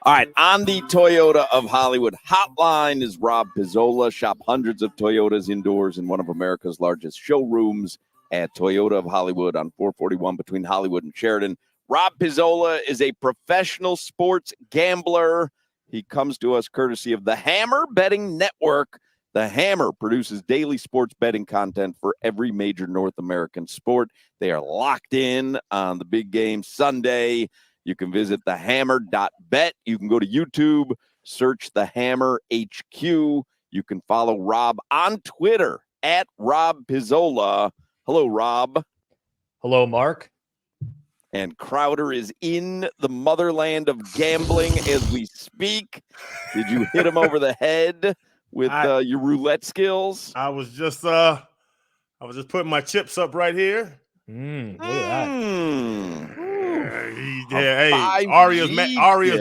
All right, on the Toyota of Hollywood hotline is Rob Pizzola. Shop hundreds of Toyotas indoors in one of America's largest showrooms at Toyota of Hollywood on 441 between Hollywood and Sheridan. Rob Pizzola is a professional sports gambler. He comes to us courtesy of the Hammer Betting Network. The Hammer produces daily sports betting content for every major North American sport. They are locked in on the big game Sunday. You can visit thehammer.bet. You can go to YouTube, search The Hammer HQ. You can follow Rob on Twitter at Rob Pizzola. Hello, Rob. Hello, Mark. And Crowder is in the motherland of gambling as we speak. Did you hit him over the head with your roulette skills? I was just putting my chips up right here. Look at that. Hey, Aria's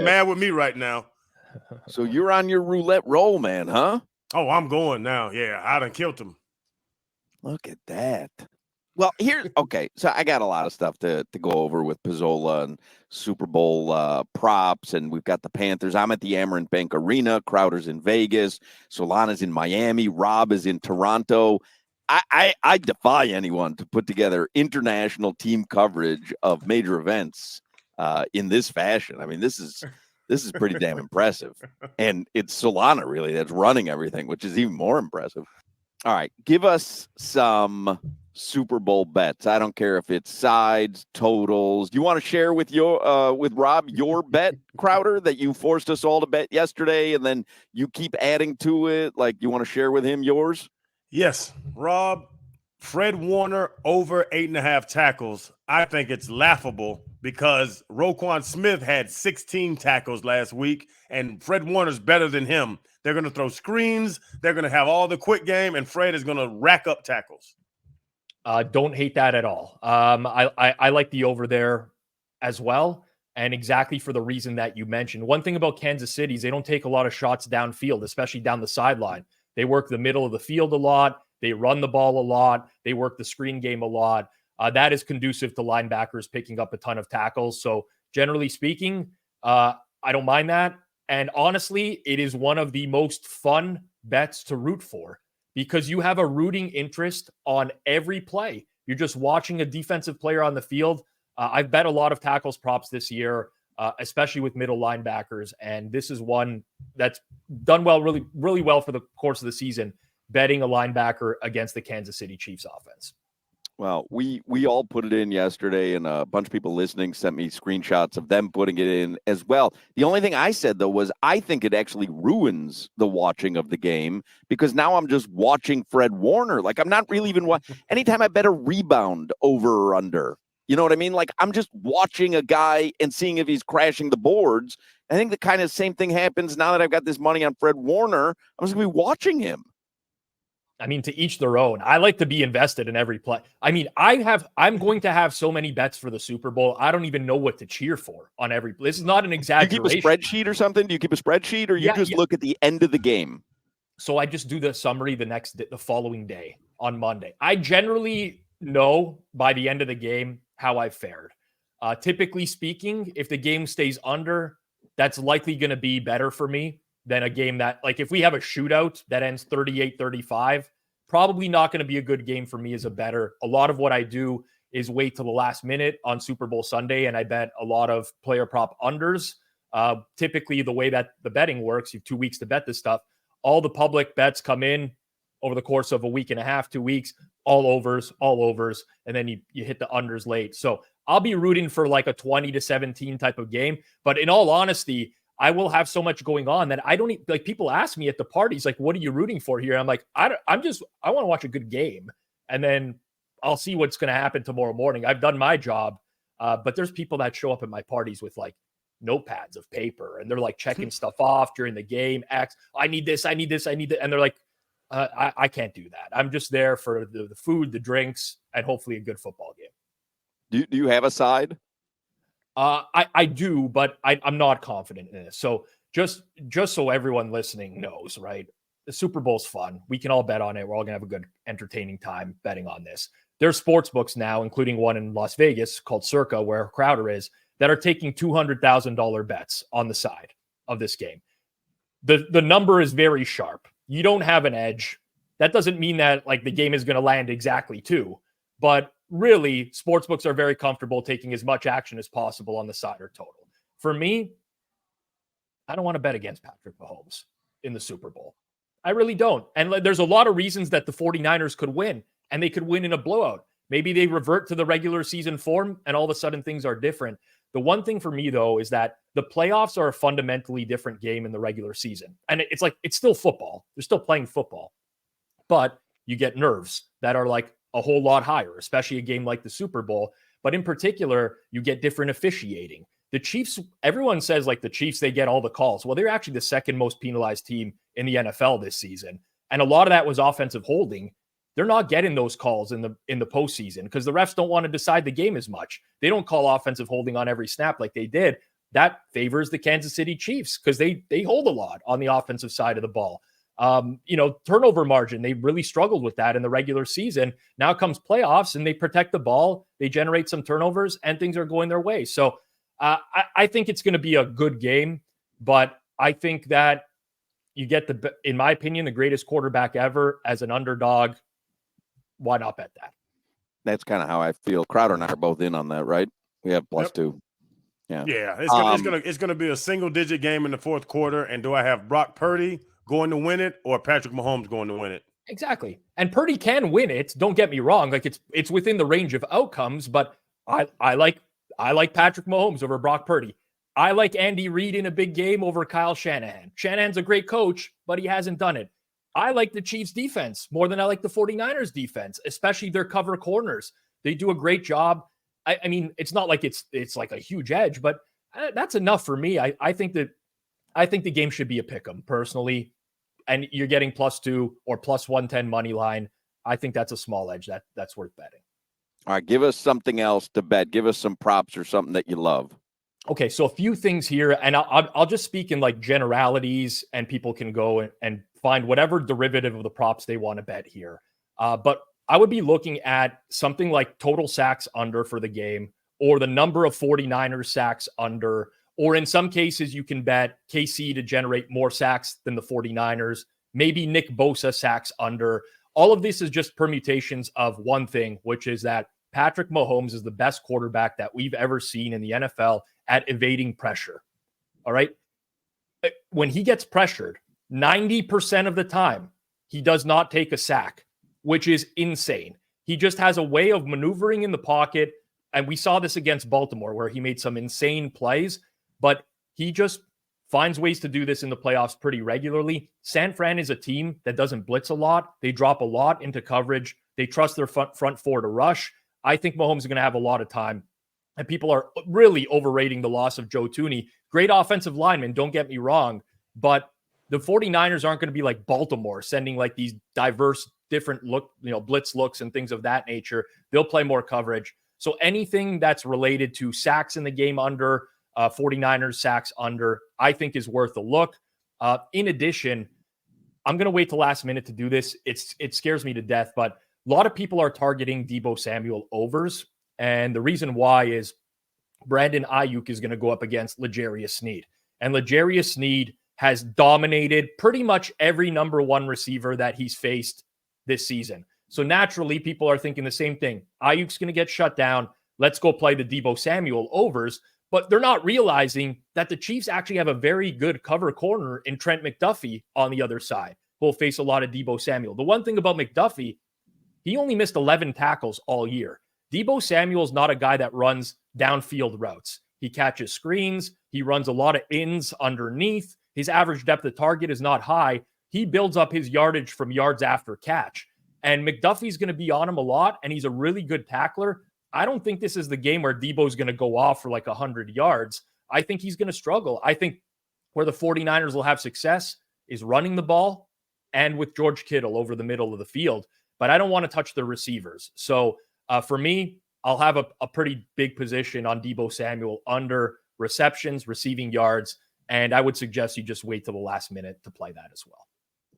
mad with me right now. So you're on your roulette roll, man, huh? Oh, I'm going now. Yeah, I done killed him. Look at that. Well, so I got a lot of stuff to go over with Pizzola and Super Bowl props, and we've got the Panthers. I'm at the Amerant Bank Arena. Crowder's in Vegas. Solana's in Miami. Rob is in Toronto. I defy anyone to put together international team coverage of major events in this fashion. I mean, this is pretty damn impressive. And it's Solana, really, that's running everything, which is even more impressive. All right, give us some Super Bowl bets. I don't care if it's sides, totals. Do you want to share with Rob your bet, Crowder, that you forced us all to bet yesterday, and then you keep adding to it? Like, you want to share with him yours? Yes, Rob. Fred Warner over 8.5 tackles. I think it's laughable because Roquan Smith had 16 tackles last week, and Fred Warner's better than him. They're going to throw screens. They're going to have all the quick game, and Fred is going to rack up tackles. Don't hate that at all. I like the over there as well, and exactly for the reason that you mentioned. One thing about Kansas City is they don't take a lot of shots downfield, especially down the sideline. They work the middle of the field a lot. They run the ball a lot. They work the screen game a lot. That is conducive to linebackers picking up a ton of tackles. So generally speaking, I don't mind that. And honestly, it is one of the most fun bets to root for because you have a rooting interest on every play. You're just watching a defensive player on the field. I've bet a lot of tackles props this year, especially with middle linebackers. And this is one that's done well, really, really well for the course of the season, betting a linebacker against the Kansas City Chiefs offense. Well, we all put it in yesterday, and a bunch of people listening sent me screenshots of them putting it in as well. The only thing I said, though, was I think it actually ruins the watching of the game because now I'm just watching Fred Warner. Like, I'm not really even anytime I bet a rebound over or under. You know what I mean? Like, I'm just watching a guy and seeing if he's crashing the boards. I think the kind of same thing happens now that I've got this money on Fred Warner. I'm just going to be watching him. I mean, to each their own. I like to be invested in every play. I mean, I'm going to have so many bets for the Super Bowl. I don't even know what to cheer for on every. This is not an exaggeration. Do you keep a spreadsheet or something? Do you keep a spreadsheet, or you look at the end of the game? So I just do the summary the following day on Monday. I generally know by the end of the game how I fared. Typically speaking, if the game stays under, that's likely going to be better for me than a game that, like, if we have a shootout that ends 38-35, probably not going to be a good game for me as a bettor. A lot of what I do is wait till the last minute on Super Bowl Sunday, and I bet a lot of player prop unders. Typically, the way that the betting works, you have 2 weeks to bet this stuff. All the public bets come in over the course of a week and a half, 2 weeks, all overs, and then you hit the unders late. So I'll be rooting for like a 20-17 type of game. But in all honesty, I will have so much going on that I don't like. People ask me at the parties, like, what are you rooting for here? I'm like, I want to watch a good game, and then I'll see what's going to happen tomorrow morning. I've done my job, but there's people that show up at my parties with like notepads of paper, and they're like checking stuff off during the game. I need this, I need this, I need that, and they're like, I can't do that. I'm just there for the food, the drinks, and hopefully a good football game. Do you have a side? I do, but I'm not confident in this. So just so everyone listening knows, right? The Super Bowl's fun. We can all bet on it. We're all gonna have a good, entertaining time betting on this. There's sports books now, including one in Las Vegas called Circa, where Crowder is, that are taking $200,000 bets on the side. of this game. The number is very sharp. You don't have an edge. That doesn't mean that like the game is going to land exactly 2, but really sportsbooks are very comfortable taking as much action as possible on the side or total. For me, I don't want to bet against Patrick Mahomes in the Super Bowl. I really don't. And there's a lot of reasons that the 49ers could win, and they could win in a blowout. Maybe they revert to the regular season form and all of a sudden things are different. The one thing for me, though, is that the playoffs are a fundamentally different game in the regular season. And it's like, it's still football. They're still playing football. But you get nerves that are like a whole lot higher, especially a game like the Super Bowl. But in particular, you get different officiating. The Chiefs, everyone says like the Chiefs, they get all the calls. Well, they're actually the second most penalized team in the NFL this season. And a lot of that was offensive holding. They're not getting those calls in the postseason because the refs don't want to decide the game as much. They don't call offensive holding on every snap like they did. That favors the Kansas City Chiefs because they hold a lot on the offensive side of the ball. Turnover margin, they really struggled with that in the regular season. Now comes playoffs and they protect the ball. They generate some turnovers and things are going their way. So I think it's going to be a good game, but I think that you get in my opinion, the greatest quarterback ever as an underdog. Why not bet that? That's kind of how I feel. Crowder and I are both in on that, right? We have +2. Yeah. Yeah. It's gonna be a single-digit game in the fourth quarter. And do I have Brock Purdy going to win it or Patrick Mahomes going to win it? Exactly. And Purdy can win it. Don't get me wrong. Like it's within the range of outcomes, but I like Patrick Mahomes over Brock Purdy. I like Andy Reid in a big game over Kyle Shanahan. Shanahan's a great coach, but he hasn't done it. I like the Chiefs defense more than I like the 49ers defense, especially their cover corners. They do a great job. I mean, it's not like it's like a huge edge, but that's enough for me. I think the game should be a pick 'em personally, and you're getting +2 or +110 money line. I think that's a small edge that's worth betting. All right, give us something else to bet. Give us some props or something that you love. Okay, so a few things here, and I'll just speak in like generalities, and people can go and find whatever derivative of the props they want to bet here. But I would be looking at something like total sacks under for the game, or the number of 49ers sacks under, or in some cases you can bet KC to generate more sacks than the 49ers, maybe Nick Bosa sacks under. All of this is just permutations of one thing, which is that Patrick Mahomes is the best quarterback that we've ever seen in the NFL at evading pressure. All right. When he gets pressured, 90% of the time, he does not take a sack, which is insane. He just has a way of maneuvering in the pocket. And we saw this against Baltimore where he made some insane plays, but he just finds ways to do this in the playoffs pretty regularly. San Fran is a team that doesn't blitz a lot. They drop a lot into coverage. They trust their front four to rush. I think Mahomes is going to have a lot of time. And people are really overrating the loss of Joe Thuney. Great offensive lineman, don't get me wrong. But the 49ers aren't going to be like Baltimore, sending like these diverse, different blitz looks and things of that nature. They'll play more coverage. So anything that's related to sacks in the game under, 49ers sacks under, I think is worth a look. In addition, I'm going to wait till last minute to do this. It scares me to death, but a lot of people are targeting Deebo Samuel overs. And the reason why is Brandon Ayuk is going to go up against L'Jarius Sneed. And L'Jarius Sneed has dominated pretty much every number one receiver that he's faced this season. So naturally, people are thinking the same thing. Ayuk's going to get shut down. Let's go play the Deebo Samuel overs. But they're not realizing that the Chiefs actually have a very good cover corner in Trent McDuffie on the other side, who will face a lot of Deebo Samuel. The one thing about McDuffie, he only missed 11 tackles all year. Deebo Samuel is not a guy that runs downfield routes. He catches screens. He runs a lot of ins underneath. His average depth of target is not high. He builds up his yardage from yards after catch. And McDuffie's going to be on him a lot, and he's a really good tackler. I don't think this is the game where Deebo's going to go off for like 100 yards. I think he's going to struggle. I think where the 49ers will have success is running the ball and with George Kittle over the middle of the field. But I don't want to touch the receivers. So for me, I'll have a pretty big position on Deebo Samuel under receptions, receiving yards, and I would suggest you just wait till the last minute to play that as well.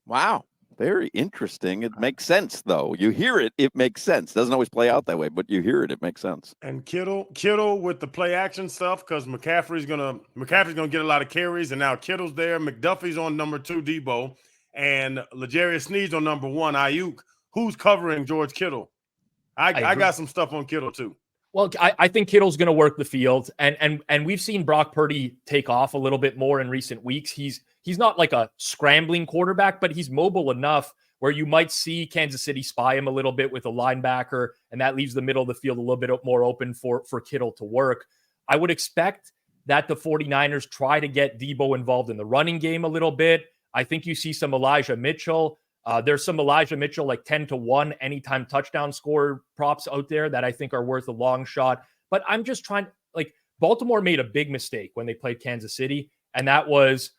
Wow. Very interesting. It makes sense, though. You hear it, it makes sense. Doesn't always play out that way, but you hear it, it makes sense. And Kittle with the play action stuff because McCaffrey's gonna get a lot of carries, and now Kittle's there. McDuffie's on number 2, Debo, and L'Jarius Sneed's on number 1, Ayuk. Who's covering George Kittle? I got some stuff on Kittle too. Well, I think Kittle's going to work the field, and we've seen Brock Purdy take off a little bit more in recent weeks. He's not like a scrambling quarterback, but he's mobile enough where you might see Kansas City spy him a little bit with a linebacker, and that leaves the middle of the field a little bit more open for Kittle to work. I would expect that the 49ers try to get Debo involved in the running game a little bit. I think you see some Elijah Mitchell. There's some Elijah Mitchell like 10-1 anytime touchdown score props out there that I think are worth a long shot. But I'm just trying, like, Baltimore made a big mistake when they played Kansas City, and that was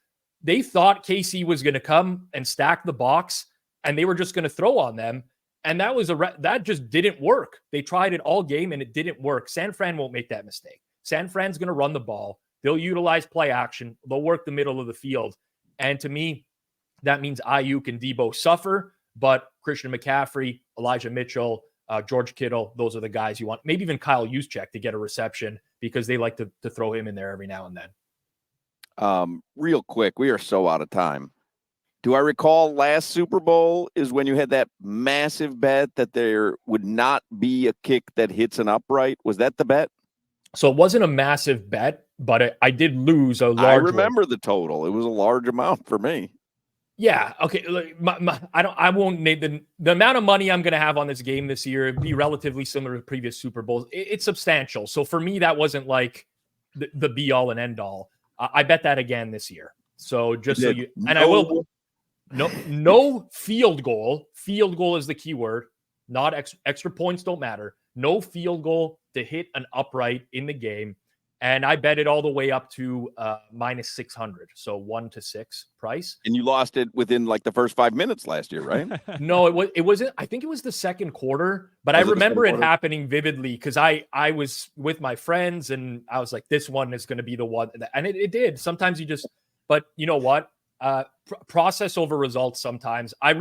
they thought KC was going to come and stack the box, and they were just going to throw on them. And that just didn't work. They tried it all game, and it didn't work. San Fran won't make that mistake. San Fran's going to run the ball. They'll utilize play action. They'll work the middle of the field. And to me, that means Ayuk and Debo suffer, but Christian McCaffrey, Elijah Mitchell, George Kittle, those are the guys you want. Maybe even Kyle Juszczyk to get a reception because they like to throw him in there every now and then. Real quick, we are so out of time. Do I recall last Super Bowl is when you had that massive bet that there would not be a kick that hits an upright? Was that the bet? So it wasn't a massive bet, but I did lose a large. I remember the total. It was a large amount for me. Yeah. Okay. I won't name the amount of money I'm going to have on this game this year. It'd be relatively similar to previous Super Bowls. It's substantial. So for me, that wasn't like the be all and end all. I bet that again this year. So just so you, and I will, no field goal. Field goal is the key word. Not extra points don't matter. No field goal to hit an upright in the game. And I bet it all the way up to minus 600. So 1-6 price. And you lost it within like the first 5 minutes last year, right? No, it wasn't. I think it was the second quarter, but I remember it happening vividly because I was with my friends and I was like, this one is going to be the one. And it did. Sometimes you just, but you know what? Process over results sometimes. I'm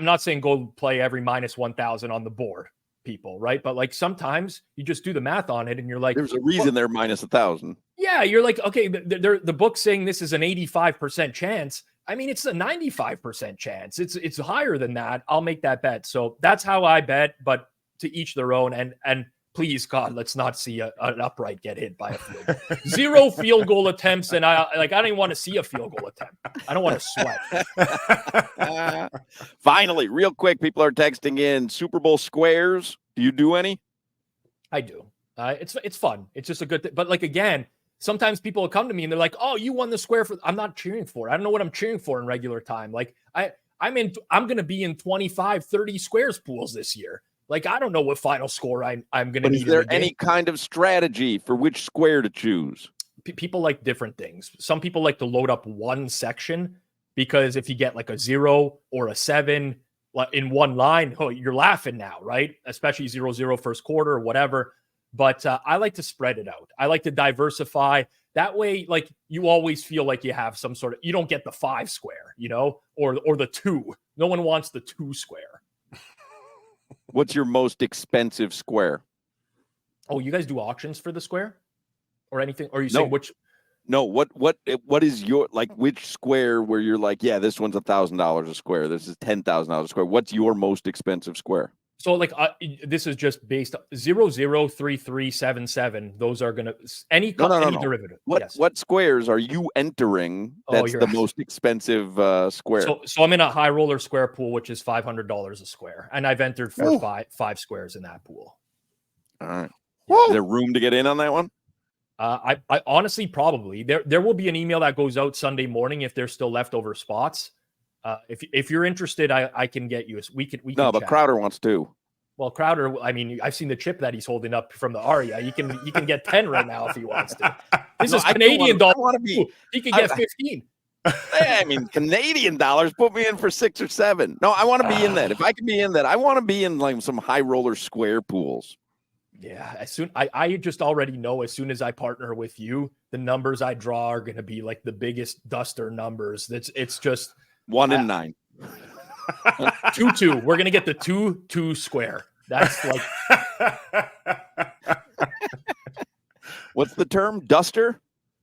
not saying go play every minus 1,000 on the board, people, right? But like sometimes you just do the math on it and you're like, there's a reason they're minus 1,000. Yeah, you're like, okay, the book's saying this is an 85% chance. I mean, it's a 95% chance. It's higher than that. I'll make that bet. So that's how I bet, but to each their own. And please, God, let's not see an upright get hit by a field goal. 0 field goal attempts, and I don't even want to see a field goal attempt. I don't want to sweat. Finally, real quick, people are texting in Super Bowl squares. Do you do any? I do. It's fun. It's just a good thing. But like again, sometimes people will come to me and they're like, "Oh, you won the square for." I'm not cheering for it. I don't know what I'm cheering for in regular time. Like I'm going to be in 25, 30 squares pools this year. Like, I don't know what final score I'm going to need. Is there any kind of strategy for which square to choose? People like different things. Some people like to load up one section because if you get like a 0 or a 7 in one line, oh, you're laughing now, right? Especially 0-0 first quarter or whatever. But I like to spread it out. I like to diversify. That way, like, you always feel like you have some sort of, you don't get the 5 square, or the 2. No one wants the 2 square. What's your most expensive square? Oh, you guys do auctions for the square or anything? Or are you saying which? No, what is your, like, which square where you're like, yeah, this one's $1,000 a square. This is $10,000 a square. What's your most expensive square? So like this is just based on 003377. Those are going to any derivative. What squares are you entering? That's the most expensive square. So I'm in a high roller square pool, which is $500 a square, and I've entered for five squares in that pool. All right. Is there room to get in on that one? I honestly probably there will be an email that goes out Sunday morning if there's still leftover spots. If you're interested, I can get you. We can. No, but Crowder wants to. Well, Crowder, I mean, I've seen the chip that he's holding up from the Aria. He can get 10 right now if he wants to. This is Canadian dollars. He can get 15. I mean, Canadian dollars. Put me in for 6 or 7. No, I want to be in that. If I can be in that, I want to be in like some high roller square pools. Yeah, I just already know as soon as I partner with you, the numbers I draw are going to be like the biggest duster numbers. It's just 1 in 9. 2-2. We're gonna get the 2-2 square. That's like What's the term? Duster?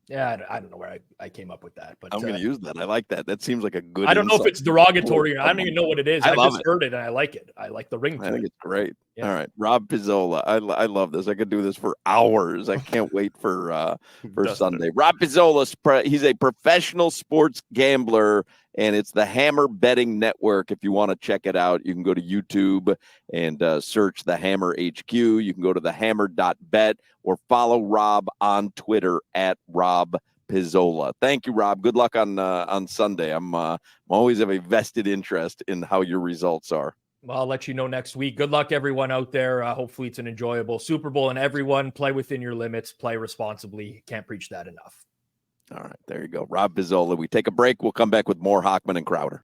yeah. I don't know where I came up with that, but I'm going to use that. I like that. That seems like a good. I don't know if insult. it's derogatory. I don't even know what it is. I I love just it. heard it and I like it. I like the ring I to think it. it's great. Yeah. All right, Rob Pizzola. I love this. I could do this for hours. I can't wait for Duster. Sunday. Rob Pizzola. He's a professional sports gambler, and it's the Hammer Betting Network. If you want to check it out, you can go to YouTube and search the Hammer HQ. You can go to thehammer.bet or follow Rob on Twitter at Rob Pizzola. Thank you, Rob. Good luck on Sunday. I'm always have a vested interest in how your results are. Well, I'll let you know next week. Good luck, everyone out there. Hopefully, it's an enjoyable Super Bowl, and everyone play within your limits, play responsibly. Can't preach that enough. All right, there you go. Rob Pizzola. We take a break. We'll come back with more Hochman and Crowder.